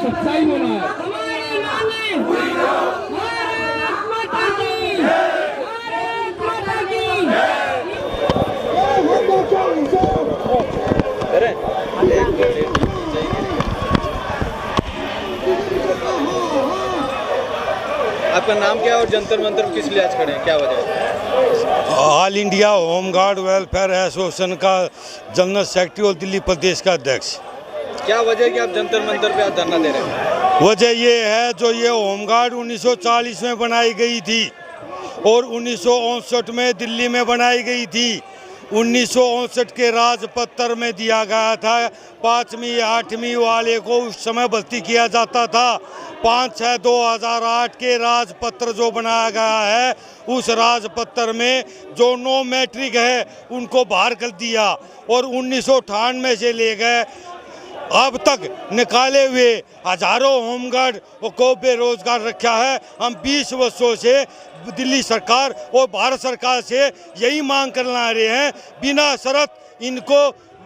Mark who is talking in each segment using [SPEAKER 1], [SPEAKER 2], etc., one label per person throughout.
[SPEAKER 1] सच्चाई बोला है।
[SPEAKER 2] आपका नाम क्या है और जंतर मंतर किस लिए आज खड़े हैं, क्या वजह है?
[SPEAKER 3] All India home guard welfare association का जनरल सेक्रेटरी और दिल्ली प्रदेश का अध्यक्ष।
[SPEAKER 2] क्या वजह है कि आप जंतर मंतर पे आज धरना दे रहे हैं?
[SPEAKER 3] वजह ये है, जो ये होमगार्ड 1940 में बनाई गई थी और 1959 में दिल्ली में बनाई गई थी। 1959 के राजपत्र में दिया गया था 5वीं 8वीं वाले को उस समय भर्ती किया जाता था। 5/6/2008 के राजपत्र जो बनाया गया है, उस राजपत्र में जो नो मैट्रिक है उनको बाहर कर दिया और 1998 से ले गए अब तक निकाले हुए हजारों होमगार्ड को बेरोजगार रखा है। हम 20 वर्षों से दिल्ली सरकार और भारत सरकार से यही मांग करना रहे हैं, बिना शर्त इनको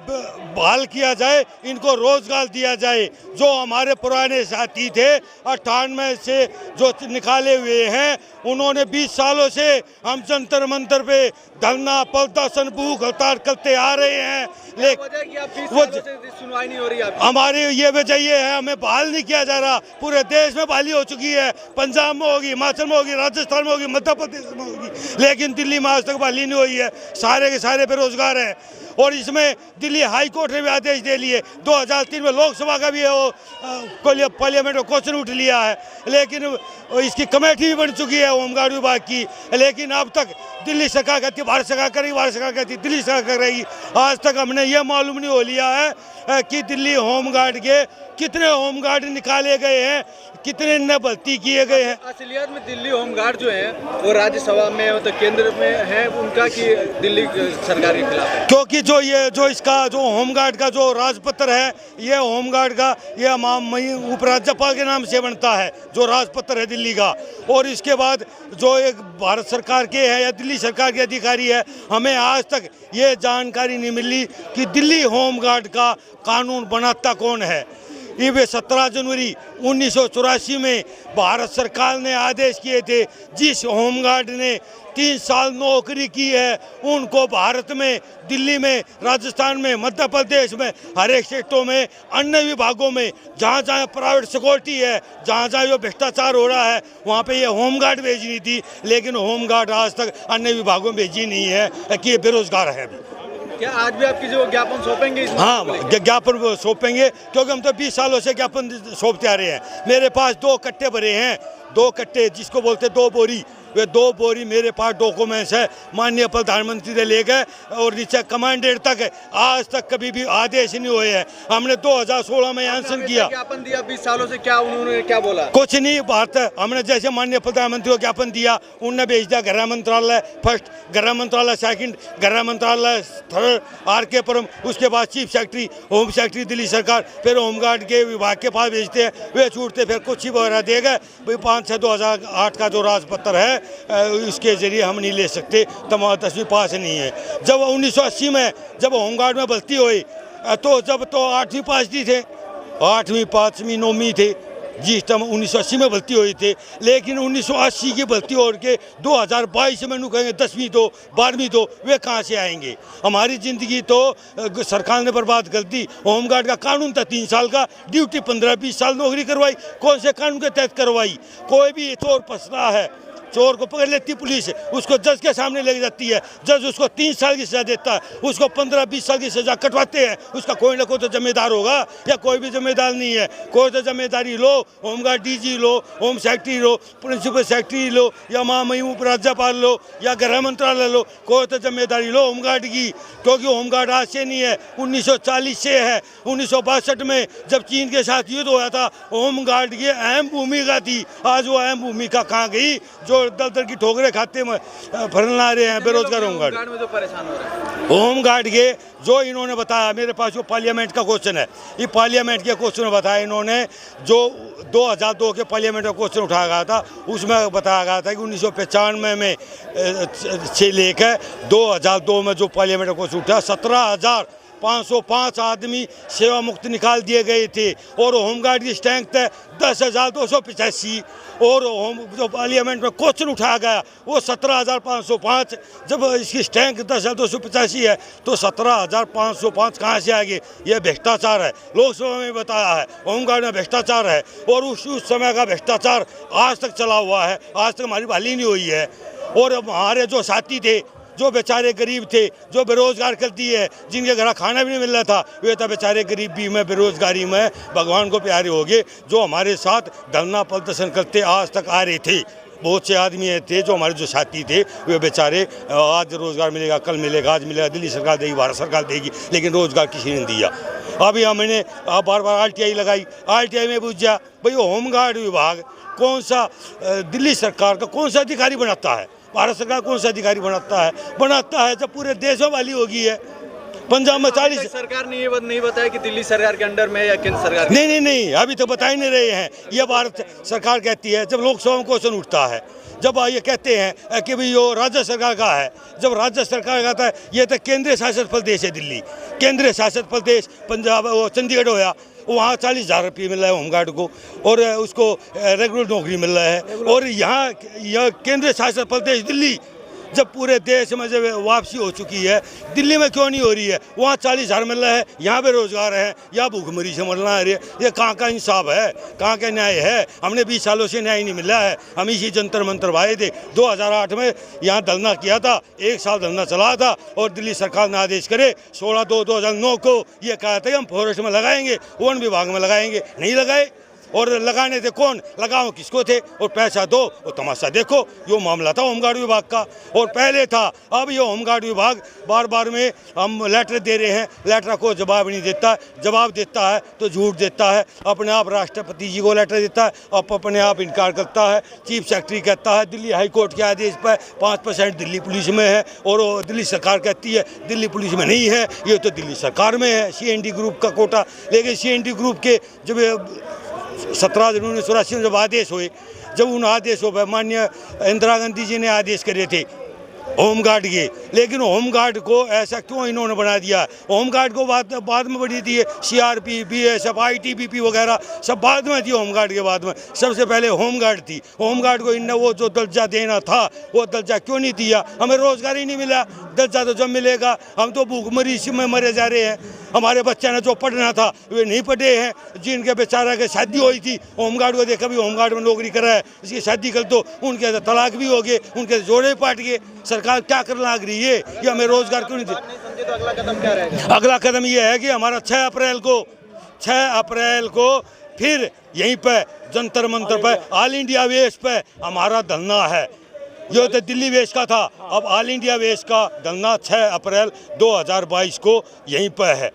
[SPEAKER 3] बहाल किया जाए, इनको रोजगार दिया जाए। जो हमारे पुराने साथी थे 98 से जो निकाले हुए हैं, उन्होंने 20 सालों से हम जंतर मंतर पे धरना प्रदर्शन भूख हड़ताल करते आ रहे हैं, लेकिन
[SPEAKER 2] सुनवाई नहीं हो रही है।
[SPEAKER 3] हमारी ये वजह ये है, हमें बहाल नहीं किया जा रहा। पूरे देश में बहाली हो चुकी है, पंजाब में होगी, हिमाचल में होगी, राजस्थान में होगी, मध्य प्रदेश में होगी, लेकिन दिल्ली में आज तक बहाली नहीं हुई है। सारे के सारे बेरोजगार हैं और इसमें दिल्ली हाई कोर्ट ने भी आदेश दे लिए। 2003 में लोकसभा का भी पार्लियामेंट में क्वेश्चन उठ लिया है, लेकिन इसकी कमेटी भी बन चुकी है होमगार्ड विभाग की, लेकिन अब तक दिल्ली सरकार कहती है भारत सरकार करेगी, भारत सरकार कहती है दिल्ली सरकार करेगी। आज तक हमने ये मालूम नहीं हो लिया है कि दिल्ली होमगार्ड के कितने होमगार्ड निकाले गए हैं, कितने न भर्ती किए गए हैं।
[SPEAKER 2] असलियत में दिल्ली होमगार्ड जो है वो राज्यसभा में मतलब केंद्र में है उनका कि दिल्ली सरकार के खिलाफ है?
[SPEAKER 3] क्योंकि जो इसका जो होमगार्ड का जो राजपत्र है, ये होमगार्ड का ये उपराज्यपाल के नाम से बनता है, जो राजपत्र है दिल्ली का। और इसके बाद जो एक भारत सरकार के है या दिल्ली सरकार के अधिकारी है, हमें आज तक ये जानकारी नहीं मिली कि दिल्ली होमगार्ड का कानून बनाता कौन है। ये 17 जनवरी 1984 में भारत सरकार ने आदेश किए थे, जिस होमगार्ड ने 3 साल नौकरी की है उनको भारत में, दिल्ली में, राजस्थान में, मध्य प्रदेश में, हर एक स्टेटों में, अन्य विभागों में जहाँ जहाँ प्राइवेट सिक्योरिटी है, जहाँ जहाँ जो भ्रष्टाचार हो रहा है, वहाँ पे ये होमगार्ड भेजनी थी, लेकिन होमगार्ड आज तक अन्य विभागों में भेजी नहीं है कि ये बेरोजगार है।
[SPEAKER 2] क्या आज भी आपकी जो ज्ञापन सौंपेंगे?
[SPEAKER 3] हाँ, ज्ञापन सौंपेंगे, क्योंकि हम तो 20 सालों से ज्ञापन सौंपते आ रहे हैं। मेरे पास 2 कट्टे भरे हैं, 2 कट्टे जिसको बोलते 2 बोरी, वे 2 बोरी मेरे पास डॉक्यूमेंट्स है। माननीय प्रधानमंत्री से लेकर और नीचे कमांडेंट तक है, आज तक कभी भी आदेश नहीं हुए हैं। हमने 2016 में आंसन किया,
[SPEAKER 2] ज्ञापन दिया 20 सालों से, क्या उन्होंने क्या बोला?
[SPEAKER 3] कुछ नहीं बात है। हमने जैसे माननीय प्रधानमंत्री को ज्ञापन दिया, उनने भेज दिया गृह मंत्रालय फर्स्ट, गृह मंत्रालय सेकंड, गृह मंत्रालय थर्ड, RK पुरम, उसके बाद chief secretary, home secretary Delhi सरकार, फिर होमगार्ड के विभाग के पास भेजते हैं, वे छूटते फिर कुछ ही वगैरह दे गए। 5/6/2008 का जो राजपत्र है इसके जरिए हम नहीं ले सकते, तमाम 10वीं पास नहीं है। जब 1980 में जब होमगार्ड में भर्ती हुई तो जब तो 8वीं पास दी थे, 8वीं 5वीं 9वीं थे, जिस टाइम 1980 में भर्ती हुई थे, लेकिन 1980 की भर्ती हो के 2022 में कहेंगे 10वीं तो 12वीं तो वे कहाँ से आएंगे। हमारी ज़िंदगी तो सरकार ने बर्बाद कर दी। होमगार्ड का कानून था 3 साल का, ड्यूटी 15-20 साल नौकरी करवाई, कौन से कानून के तहत करवाई? कोई भी चोर फंसता है, चोर को पकड़ लेती पुलिस, उसको जज के सामने ले जाती है, जज उसको 3 साल की सजा देता है, उसको 15-20 साल की सजा कटवाते हैं। उसका कोई ना कोई तो जिम्मेदार होगा, या कोई भी जिम्मेदार नहीं है। कोई तो जिम्मेदारी लो, होमगार्ड DG लो, होम सेक्रेटरी लो, प्रिंसिपल सेक्रेटरी लो, या महामहिम उपराज्यपाल लो, या गृह मंत्रालय लो, कोई तो जिम्मेदारी लो होमगार्ड की। क्योंकि होमगार्ड आज से नहीं है, 1940 से है। 1962 में जब चीन के साथ युद्ध हुआ था, होमगार्ड की अहम भूमिका थी। आज वो अहम भूमिका कहाँ गई? जो दर की ठोकरें खाते में फरना रहे हैं बेरोजगार होमगार्ड
[SPEAKER 2] में तो परेशान हो रहे हैं।
[SPEAKER 3] होमगार्ड के जो इन्होंने बताया, मेरे पास जो पार्लियामेंट का क्वेश्चन है, ये पार्लियामेंट के क्वेश्चन बताया इन्होंने, जो 2002 के पार्लियामेंट का क्वेश्चन उठाया गया था, उसमें बताया गया था कि 1995 में से लेकर 2002 में जो पार्लियामेंट का क्वेश्चन उठा, 505 आदमी सेवा मुक्त निकाल दिए गए थे और होमगार्ड की स्ट्रेंथ है 10,285 और जो पार्लियामेंट में क्वेश्चन उठाया गया वो 17,505। जब इसकी स्ट्रेंथ 10,285 है तो 17,505 कहाँ से आएगी? ये भ्रष्टाचार है। लोकसभा में बताया है होमगार्ड में भ्रष्टाचार है और उस समय का भ्रष्टाचार आज तक चला हुआ है, आज तक हमारी बहाली नहीं हुई है। और हमारे जो साथी थे, जो बेचारे गरीब थे, जो बेरोजगार करती है, जिनके घर खाना भी नहीं मिल रहा था, वे तो बेचारे गरीबी में बेरोजगारी में भगवान को प्यारे हो गए। जो हमारे साथ धरना प्रदर्शन करते आज तक आ रहे थे, बहुत से आदमी थे जो हमारे जो साथी थे, वे बेचारे आज रोज़गार मिलेगा, कल मिलेगा, आज मिलेगा, दिल्ली सरकार देगी, भारत सरकार देगी, लेकिन रोज़गार किसी ने नहीं दिया। अभी हमने बार बार RTI लगाई, RTI में पूछा भाई होमगार्ड विभाग कौन सा दिल्ली सरकार का कौन सा अधिकारी बनाता है, भारत सरकार कौन सा अधिकारी बनाता है जब पूरे देश में वाली होगी है। पंजाब में 40
[SPEAKER 2] सरकार ने ये नहीं बताया कि दिल्ली सरकार के अंडर में या केंद्र सरकार
[SPEAKER 3] नहीं, अभी तो बता ही नहीं रहे हैं। ये भारत सरकार कहती है, जब लोकसभा में क्वेश्चन उठता है, जब ये कहते हैं कि भाई ये राज्य सरकार का है, जब राज्य सरकार का है, ये तो केंद्रीय शासित प्रदेश है दिल्ली, केंद्रीय शासित प्रदेश पंजाब वो चंडीगढ़ होया, वहाँ 40,000 रुपये मिल रहा है होमगार्ड को और उसको रेगुलर नौकरी मिल रहा है। और यहाँ केंद्रीय शासित प्रदेश दिल्ली, जब पूरे देश में जब वापसी हो चुकी है, दिल्ली में क्यों नहीं हो रही है? वहाँ 40,000 मिल रहा है, यहाँ बेरोजगार है या भूखमरी से मरना है। ये कहाँ का इंसाफ है, कहाँ का न्याय है? हमने 20 सालों से न्याय नहीं मिला है। हम इसी जंतर मंतर आए थे, 2008 में यहाँ धरना किया था, 1 साल धरना चला था और दिल्ली सरकार ने आदेश करे 16/2/2009 को ये कहा था कि हम फॉरेस्ट में लगाएंगे, वन विभाग में लगाएंगे, नहीं लगाए। और लगाने थे कौन, लगाओ किसको थे, और पैसा दो और तमाशा देखो। यो मामला था होमगार्ड विभाग का और पहले था। अब ये होमगार्ड विभाग बार बार में हम लेटर दे रहे हैं, लेटर को जवाब नहीं देता, जवाब देता है तो झूठ देता है। अपने आप राष्ट्रपति जी को लेटर देता है, अपने आप इनकार करता है। चीफ सेक्रेटरी कहता है दिल्ली हाई कोर्ट के आदेश पर 5% दिल्ली पुलिस में है और दिल्ली सरकार कहती है दिल्ली पुलिस में नहीं है, ये तो दिल्ली सरकार में है, CND ग्रुप का कोटा। लेकिन CND ग्रुप के जब 17 जनवरी 1984 में जब आदेश हुए, जब उन आदेशों पर माननीय इंदिरा गांधी जी ने आदेश करे थे होमगार्ड के, लेकिन होमगार्ड को ऐसा क्यों इन्होंने बना दिया? होमगार्ड को बाद में बढ़ी थी, CRP, BSF, ITBP वगैरह सब बाद में थी। होमगार्ड के बाद में सबसे पहले होमगार्ड थी। होमगार्ड को इनने वो जो दर्जा देना था वो दर्जा क्यों नहीं दिया? हमें रोजगार ही नहीं मिला, दर्जा तो जब मिलेगा। हम तो भूखमरी में मरे जा रहे हैं। हमारे बच्चे ने जो पढ़ना था वे नहीं पढ़े हैं, जिनके बेचारा के शादी हुई थी, होमगार्ड को देखा भी होमगार्ड में नौकरी करा है, इसकी शादी कर दो, उनके तलाक भी हो गए, उनके जोड़े पाट गए। सरकार क्या करने लग रही है? ये हमें रोजगार क्यों नहीं दे?
[SPEAKER 2] तो अगला कदम क्या रहेगा?
[SPEAKER 3] अगला कदम ये है कि हमारा 6 अप्रैल को फिर यहीं पे जंतर मंतर पे ऑल इंडिया वेस पे हमारा धरना है। ये तो दिल्ली वेस का था, अब ऑल इंडिया वेस का धरना 6 अप्रैल 2022 को यहीं पे है।